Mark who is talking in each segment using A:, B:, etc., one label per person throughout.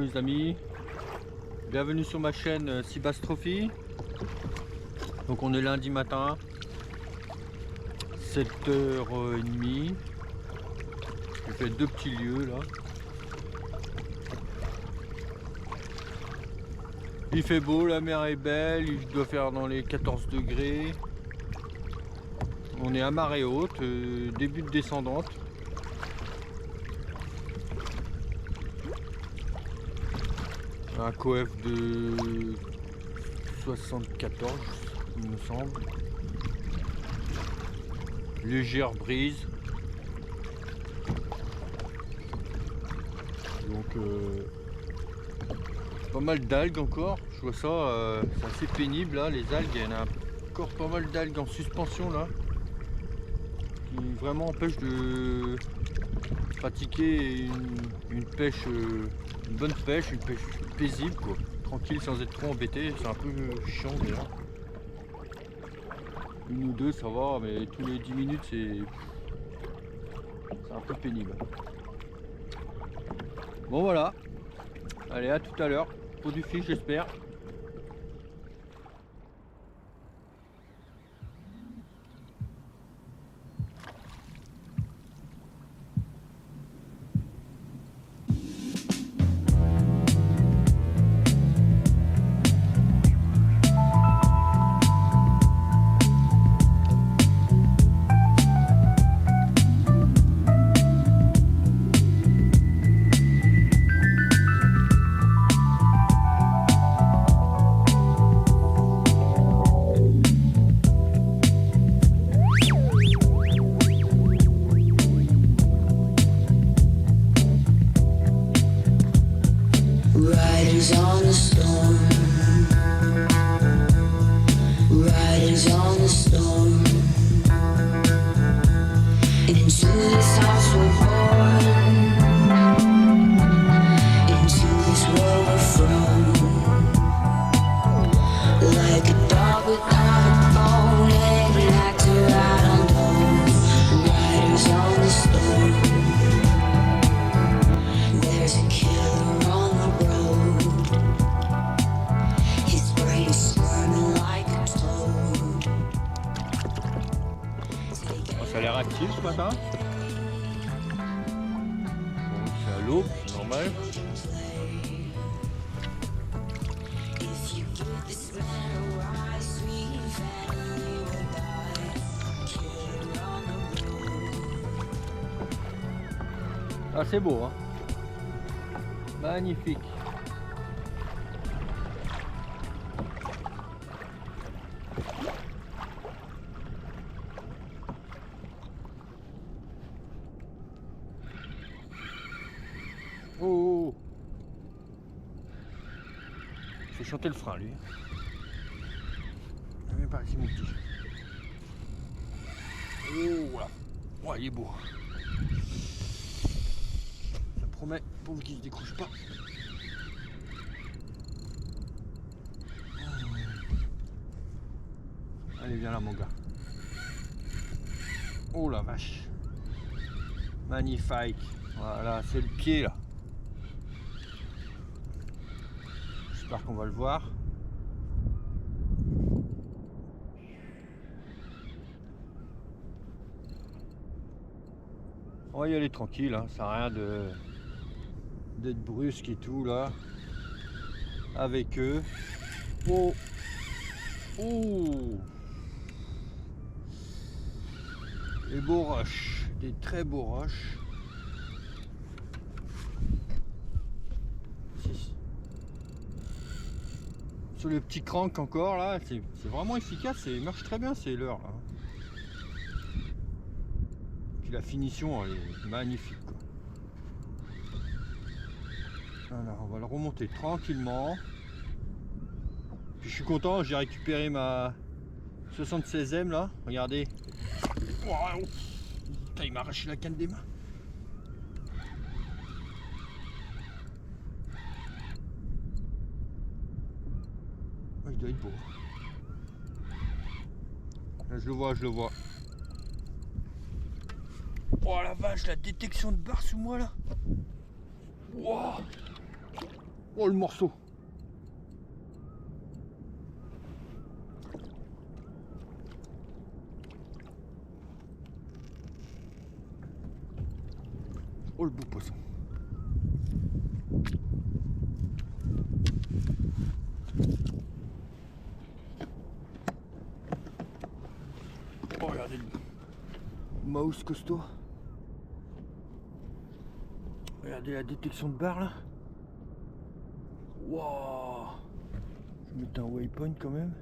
A: les amis, bienvenue sur ma chaîne Seabass-Trophy. Donc on est lundi matin, 7h30. J'ai fait 2 petits lieux là. Il fait beau, la mer est belle, il doit faire dans les 14 degrés. On est à marée haute, début de descendante. Un coef de 74, il me semble. Légère brise. Donc pas mal d'algues encore. Je vois ça, c'est assez pénible là, les algues. Il y en a encore pas mal d'algues en suspension là, qui vraiment empêchent de pratiquer une pêche, une bonne pêche, une pêche paisible quoi. Tranquille sans être trop embêté. C'est un peu chiant d'ailleurs. Une ou deux ça va, mais tous les 10 minutes c'est un peu pénible. Bon voilà, allez à tout à l'heure pour du fish j'espère.
B: Riders on the storm, riders on the storm. Into this house we're born, into this world we're from. Like a dog without a bone, every actor out unknown. Riders on the storm. There's a killer on the road. His brain is squirming like a toad.
A: Ça a l'air actif ce matin. Bon, c'est à l'aube, c'est normal.
B: If you give this man a ride, sweet family will die. Killer on the road.
A: Ah c'est beau hein. Magnifique. Oh, faut chanter le frein lui. Même pas ici mon petit. Oh voilà. Ouais, il est beau. Ça promet, pour qu'il ne se décroche pas. Allez, viens là, mon gars. Oh la vache. Magnifique. Voilà, c'est le pied là. J'espère qu'on va le voir. On va y aller tranquille, hein. Ça sert à rien d'être brusque et tout là. Avec eux. Oh. Oh. Des beaux roches, des très beaux roches. Sur le petit crank encore là, c'est vraiment efficace et marche très bien ces leurres là. Puis la finition elle est magnifique quoi. Voilà, on va le remonter tranquillement. Puis je suis content, j'ai récupéré ma 76e là, regardez. Wow. Putain, il m'a arraché la canne des mains. Oh, il doit être beau. Là je le vois, je le vois. Oh la vache, la détection de barre sous moi là. Wow. Oh le morceau. Oh le beau poisson. Oh regardez le mouse costaud. Regardez la détection de barre là. Waouh. Je vais mettre un waypoint quand même.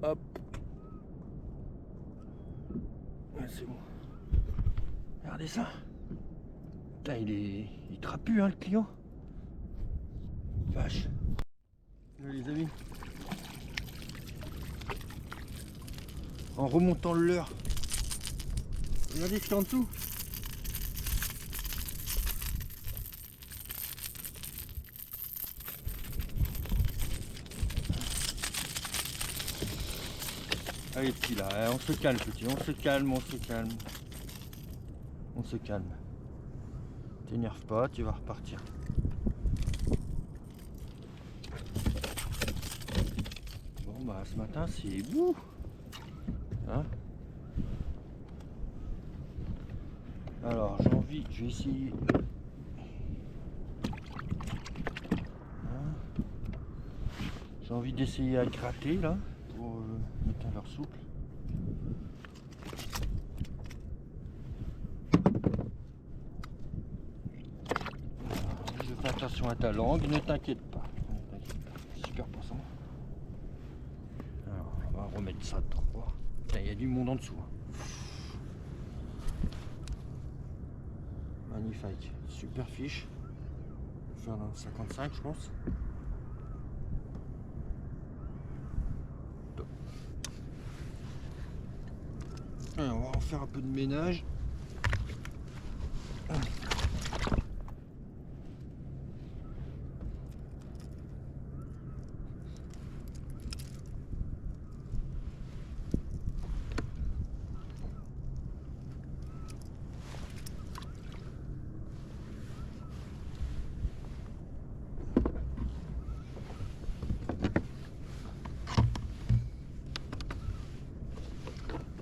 A: Hop. Ouais, c'est bon. Regardez ça. Putain, il trapue hein le client. Vache. Là, les amis. En remontant le leurre. Regardez ce qu'il y a en dessous. Allez petit là, on se calme petit, on se calme, on se calme. On se calme. T'énerve pas, tu vas repartir. Bon bah ce matin c'est bouh. Hein? Alors j'ai envie, je vais essayer. Hein? J'ai envie d'essayer à gratter là pour mettre un leurre souple. Je fais attention à ta langue, ne t'inquiète pas. Super poisson. Alors on va remettre ça droit. Il y a du monde en dessous. Magnifique, super fiche. Je vais faire un 55 je pense. Alors, on va en faire un peu de ménage.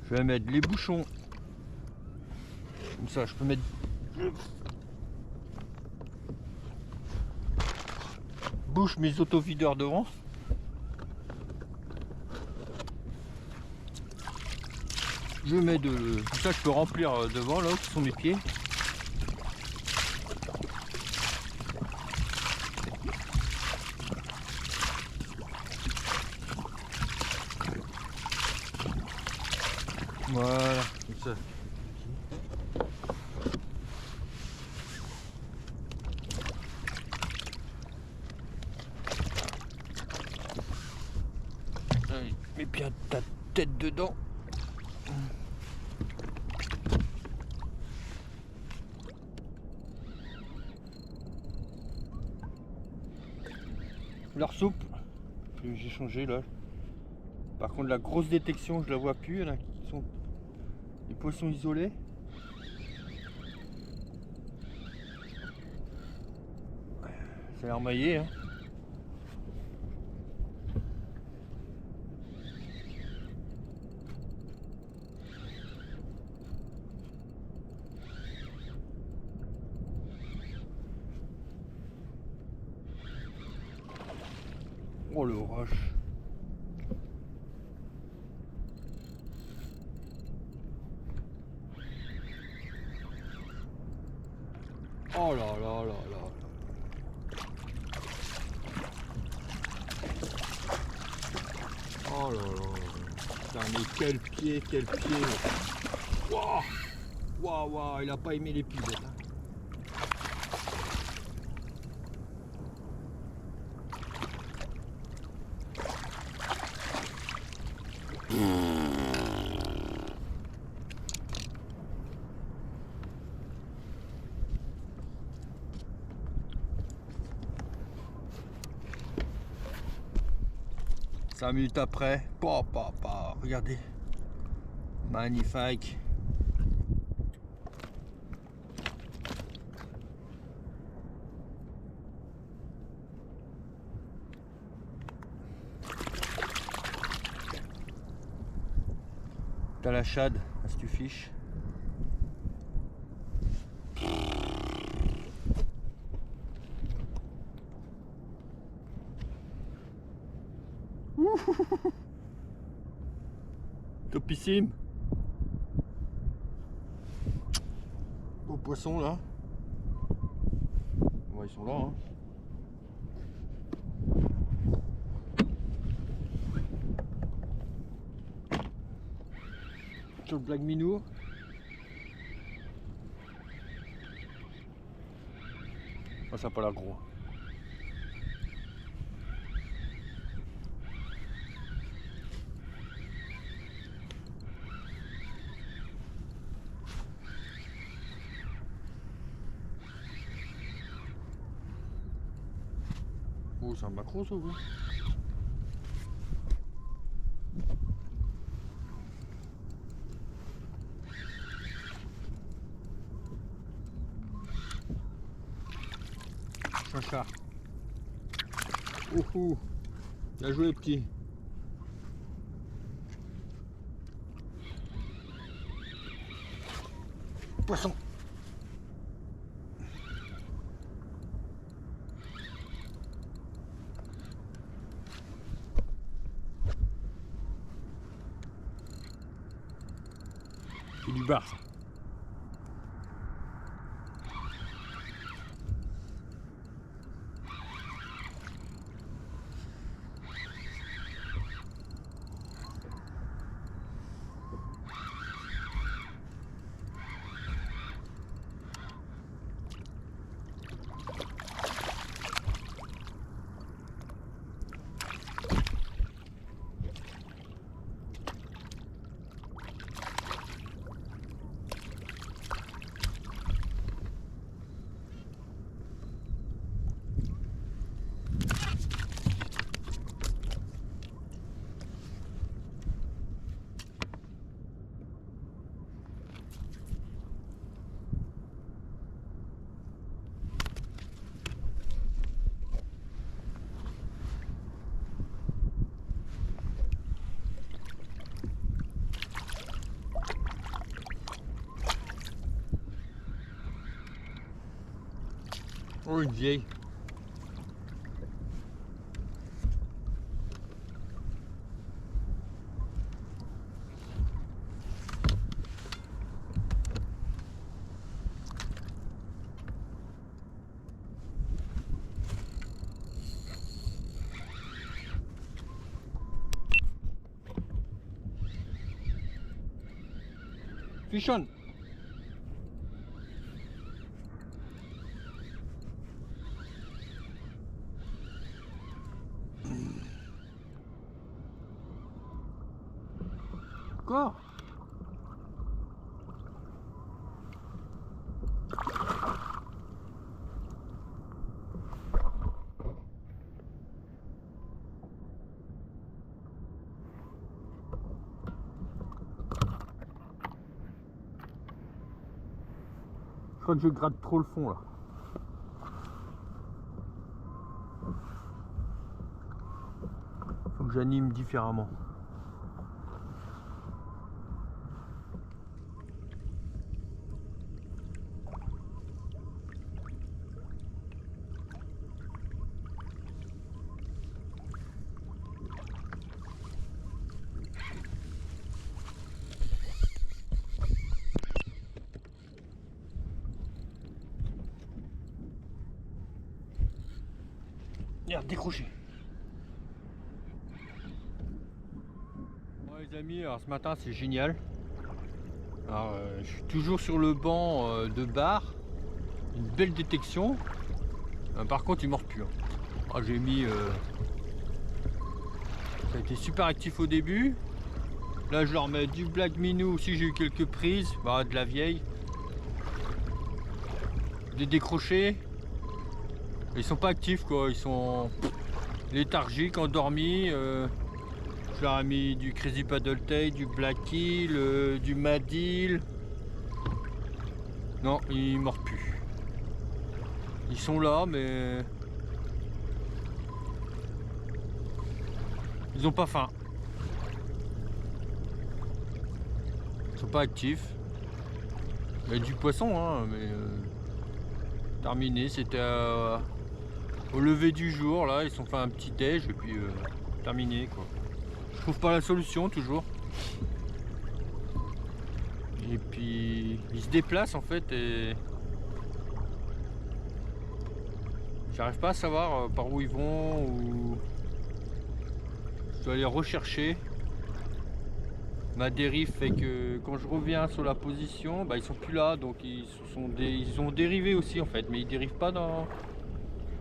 A: Je vais mettre les bouchons. Comme ça, je peux mettre. Bouche mes autovideurs devant. Je mets de. Comme ça, je peux remplir devant là où sont mes pieds. Voilà, comme ça. Allez, mets bien ta tête dedans. Leur soupe, j'ai changé là. Par contre, la grosse détection, je la vois plus. Il y en a qui sont des poissons isolés. Ça a l'air maillé. Hein. Oh le rush. Oh là là là là. Oh là là. Putain, mais quel pied, quel pied. Waouh. Waouh, waouh, il a pas aimé les pilettes. Hein. Cinq minutes après, regardez, magnifique. T'as la shad, à Stufish. Topissime. Beaux poissons là. Ouais, ils sont là. Hein. Sur le black minou. Oh, ça n'a pas l'air gros. Oh, c'est un macro ça vous. Chacha. Ouhou. Bien joué petit. Poisson. C'est du bar. Oh, une vieille. Fichonne. Encore. Je crois que je gratte trop le fond là. Faut que j'anime différemment. Merde, décroché. Bon les amis, alors ce matin c'est génial. Alors je suis toujours sur le banc de bar. Une belle détection. Par contre il mord plus. Hein. Ah, j'ai mis... Ça a été super actif au début. Là je leur mets du black minou aussi, j'ai eu quelques prises. Bah, de la vieille. Des décrochés. Ils sont pas actifs quoi, ils sont léthargiques, endormis. Je leur ai mis du Crazy Paddle Tail, du Black Hill, du Madil. Non, ils mordent plus. Ils sont là mais ils ont pas faim. Ils sont pas actifs. Il y a du poisson, hein, mais terminé. C'était au lever du jour, là, ils sont fait un petit déj et puis terminé quoi. Je trouve pas la solution toujours. Et puis ils se déplacent en fait et j'arrive pas à savoir par où ils vont ou je dois les rechercher. Ma dérive fait que quand je reviens sur la position, bah, ils sont plus là, donc ils ont dérivé aussi en fait, mais ils dérivent pas dans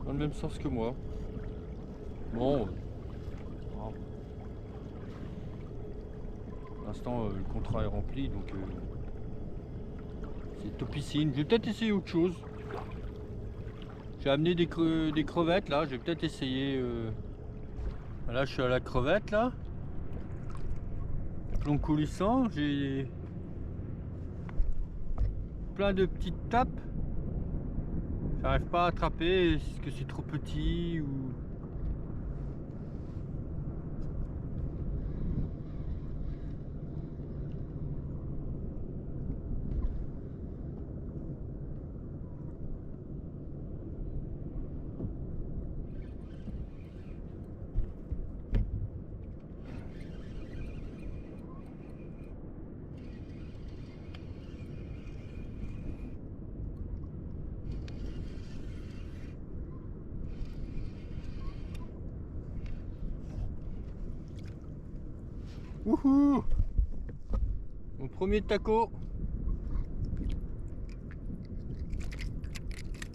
A: le même sens que moi. Bon, pour l'instant le contrat est rempli, donc c'est topicine. Je vais peut-être essayer autre chose. J'ai amené des crevettes là, je vais peut-être essayer. Là je suis à la crevette là. Plomb coulissant, j'ai plein de petites tapes. J'arrive pas à attraper, est-ce que c'est trop petit ou... Wouhou! Mon premier taco.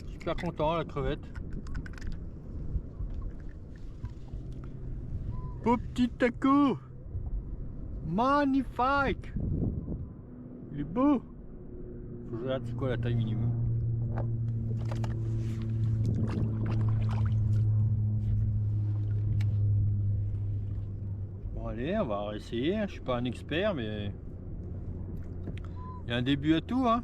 A: Super content la crevette. Beau petit taco. Magnifique. Il est beau. Faut que je regarde c'est quoi la taille minimum. Allez, on va essayer. Je suis pas un expert, mais il y a un début à tout, hein.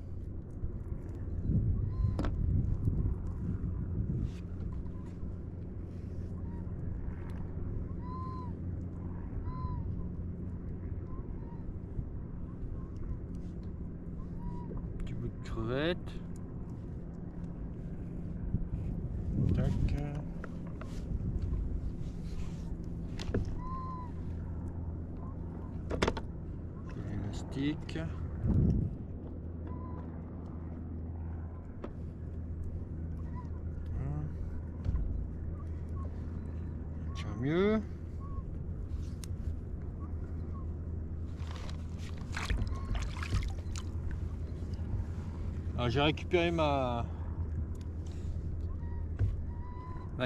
A: Petit bout de crevette. Tac. L'élastique. Tiens mieux. Alors j'ai récupéré ma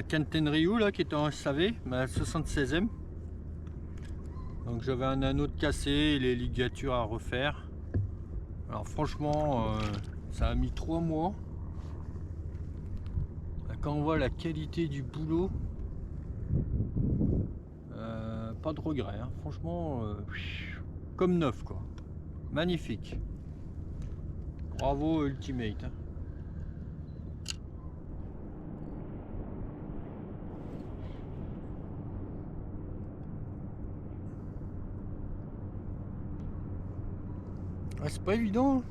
A: Canten Ryu là qui était en SAV, ma 76e. Donc j'avais un anneau de cassé et les ligatures à refaire. Alors franchement ça a mis 3 mois. Là, quand on voit la qualité du boulot, pas de regret, hein. Franchement comme neuf quoi. Magnifique. Bravo Ultimate, hein. Ah, c'est pas évident.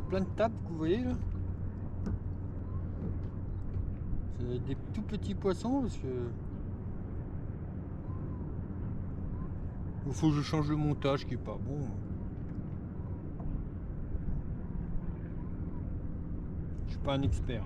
A: Plein de tapes que vous voyez là. C'est des tout petits poissons parce que il faut que je change le montage qui est pas bon. Je suis pas un expert.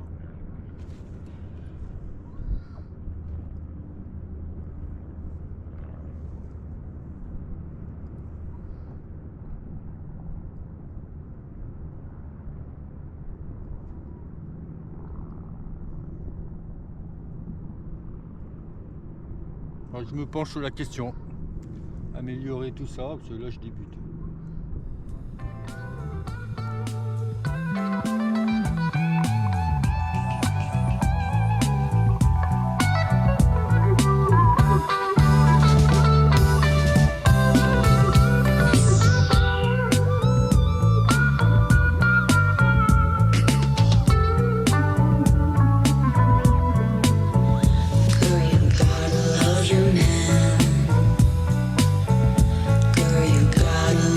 A: Alors, je me penche sur la question. Améliorer tout ça, parce que là je débute.
B: Girl, you gotta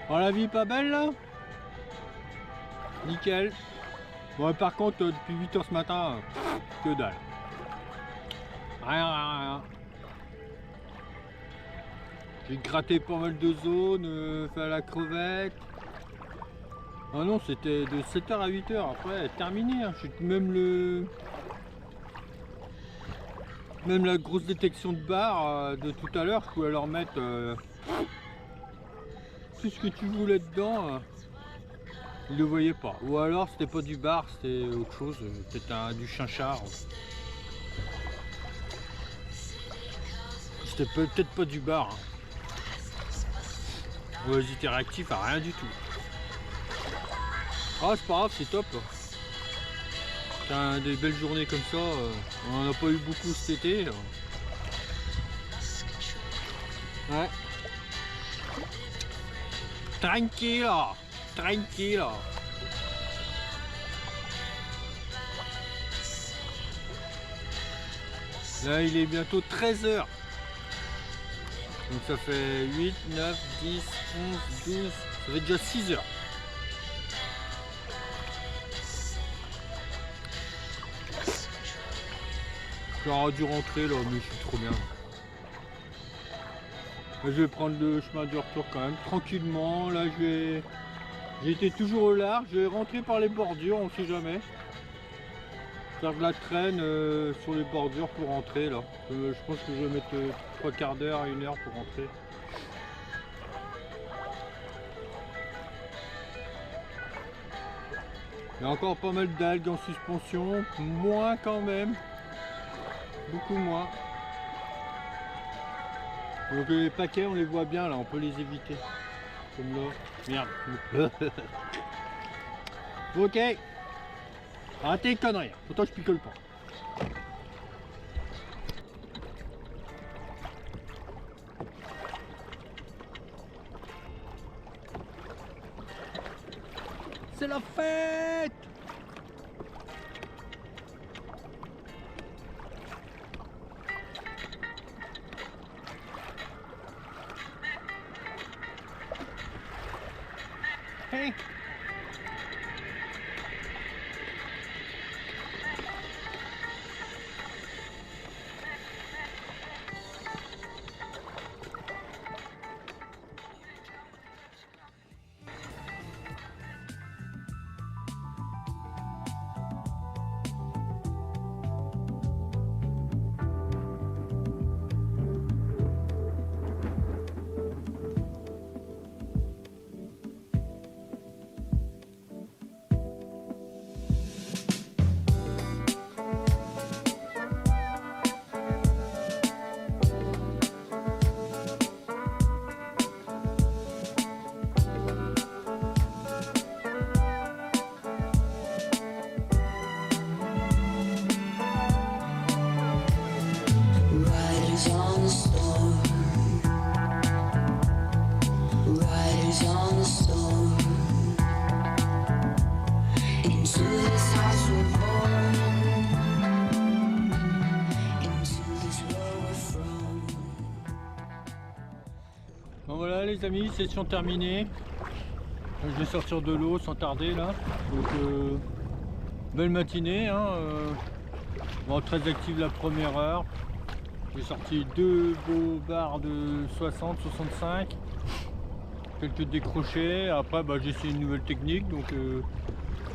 A: Oh, la vie pas belle là? Nickel. Bon, par contre, depuis 8 h ce matin, que dalle. Rien. J'ai gratté pas mal de zones, fait à la crevette. Ah non, c'était de 7 h à 8 h. Après, terminé. Hein. Même la grosse détection de barre de tout à l'heure, je pouvais leur mettre tout ce que tu voulais dedans. Ils le voyaient pas. Ou alors c'était pas du bar, c'était autre chose, peut-être du chinchard. C'était peut-être pas du bar. Hein. Ouais, ils étaient réactifs à rien du tout. Ah, c'est pas grave, c'est top. Des belles journées comme ça, on n'en a pas eu beaucoup cet été. Ouais. Tranquille. Là, il est bientôt 13 h. Donc ça fait 8, 9, 10, 11, 12, ça fait déjà 6 h. J'aurais dû rentrer là, mais je suis trop bien. Je vais prendre le chemin du retour quand même, tranquillement. Là, j'ai été toujours au large, je vais rentrer par les bordures, on sait jamais. Faire de la traîne sur les bordures pour rentrer là. Je pense que je vais mettre 3 quarts d'heure, 1 heure pour rentrer. Il y a encore pas mal d'algues en suspension, moins quand même. Beaucoup moins. Donc les paquets on les voit bien là, on peut les éviter. Comme là. Merde. Ok. Arrêtez les conneries. Autant je picole pas. C'est la fête! Hey!
B: Riders on the storm. Riders on the storm. Into this house we're born. Into this world we're from.
A: Bon voilà les amis, session terminée. Je vais sortir de l'eau sans tarder là. Donc belle matinée hein, bon, très active la première heure. J'ai sorti 2 beaux bars de 60-65, quelques décrochés. Après bah, j'ai essayé une nouvelle technique, donc je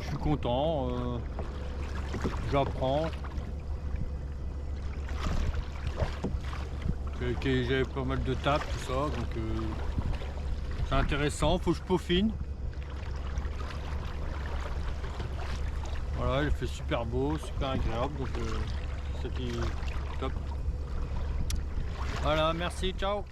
A: suis content, j'apprends. J'avais pas mal de tapes, tout ça, donc c'est intéressant, faut que je peaufine. Voilà, il fait super beau, super agréable, donc c'est ça qui est top. Voilà, merci, ciao.